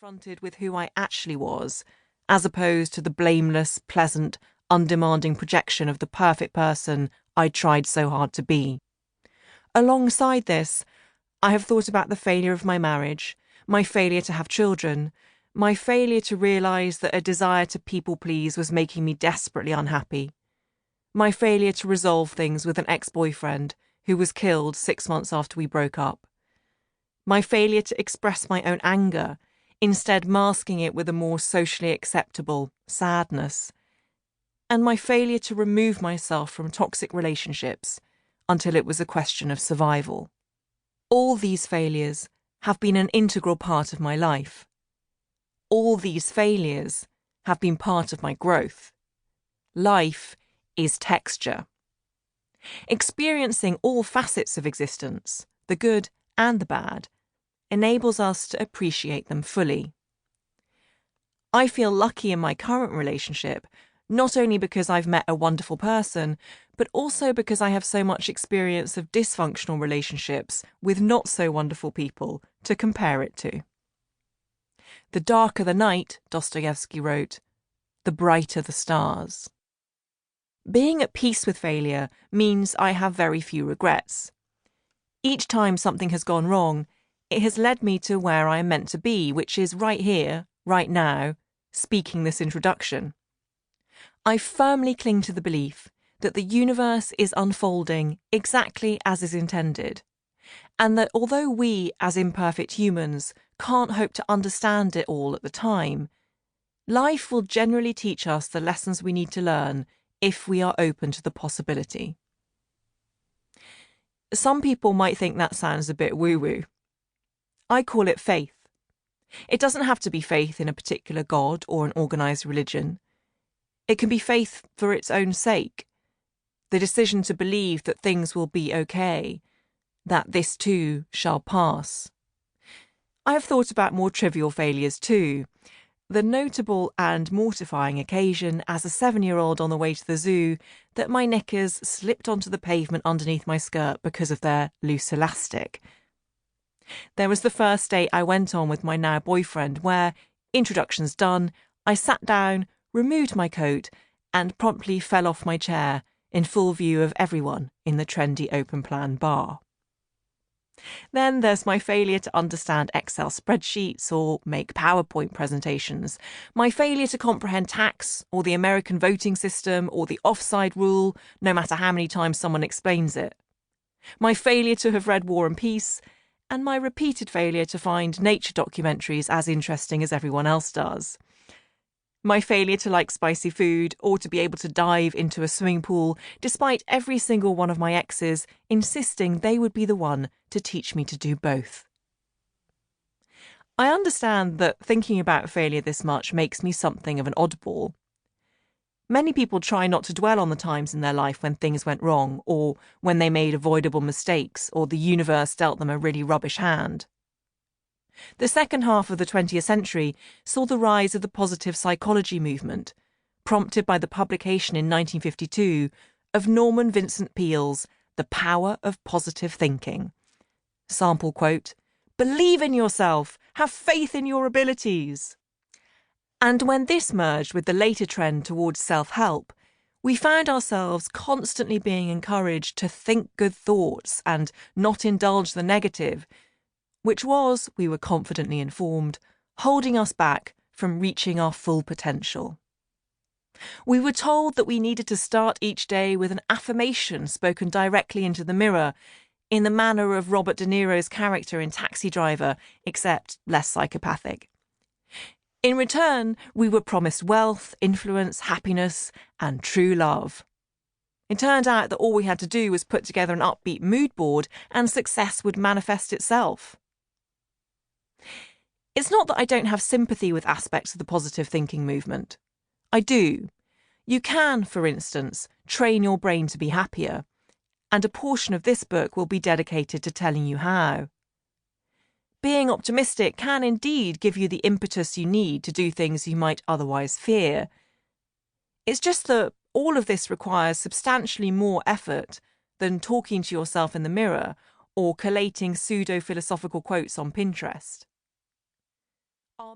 confronted with who I actually was, as opposed to the blameless, pleasant, undemanding projection of the perfect person I tried so hard to be. Alongside this, I have thought about the failure of my marriage, my failure to have children, my failure to realise that a desire to people-please was making me desperately unhappy, my failure to resolve things with an ex-boyfriend who was killed 6 months after we broke up, my failure to express my own anger, instead masking it with a more socially acceptable sadness, and my failure to remove myself from toxic relationships until it was a question of survival. All these failures have been an integral part of my life. All these failures have been part of my growth. Life is texture. Experiencing all facets of existence, the good and the bad, enables us to appreciate them fully. I feel lucky in my current relationship, not only because I've met a wonderful person, but also because I have so much experience of dysfunctional relationships with not so wonderful people to compare it to. The darker the night, Dostoevsky wrote, the brighter the stars. Being at peace with failure means I have very few regrets. Each time something has gone wrong, it has led me to where I am meant to be, which is right here, right now, speaking this introduction. I firmly cling to the belief that the universe is unfolding exactly as is intended, and that although we, as imperfect humans, can't hope to understand it all at the time, life will generally teach us the lessons we need to learn if we are open to the possibility. Some people might think that sounds a bit woo-woo. I call it faith. It doesn't have to be faith in a particular god or an organised religion. It can be faith for its own sake. The decision to believe that things will be okay, that this too shall pass. I have thought about more trivial failures too. The notable and mortifying occasion as a 7-year-old on the way to the zoo that my knickers slipped onto the pavement underneath my skirt because of their loose elastic. There was the first date I went on with my now boyfriend where, introductions done, I sat down, removed my coat and promptly fell off my chair in full view of everyone in the trendy open-plan bar. Then there's my failure to understand Excel spreadsheets or make PowerPoint presentations, my failure to comprehend tax or the American voting system or the offside rule, no matter how many times someone explains it, my failure to have read War and Peace, and my repeated failure to find nature documentaries as interesting as everyone else does. My failure to like spicy food or to be able to dive into a swimming pool, despite every single one of my exes insisting they would be the one to teach me to do both. I understand that thinking about failure this much makes me something of an oddball. Many people try not to dwell on the times in their life when things went wrong, or when they made avoidable mistakes, or the universe dealt them a really rubbish hand. The second half of the 20th century saw the rise of the positive psychology movement, prompted by the publication in 1952 of Norman Vincent Peale's The Power of Positive Thinking. Sample quote, "Believe in yourself, have faith in your abilities." And when this merged with the later trend towards self-help, we found ourselves constantly being encouraged to think good thoughts and not indulge the negative, which was, we were confidently informed, holding us back from reaching our full potential. We were told that we needed to start each day with an affirmation spoken directly into the mirror, in the manner of Robert De Niro's character in Taxi Driver, except less psychopathic. In return, we were promised wealth, influence, happiness, and true love. It turned out that all we had to do was put together an upbeat mood board and success would manifest itself. It's not that I don't have sympathy with aspects of the positive thinking movement. I do. You can, for instance, train your brain to be happier, and a portion of this book will be dedicated to telling you how. Being optimistic can indeed give you the impetus you need to do things you might otherwise fear. It's just that all of this requires substantially more effort than talking to yourself in the mirror or collating pseudo-philosophical quotes on Pinterest. Our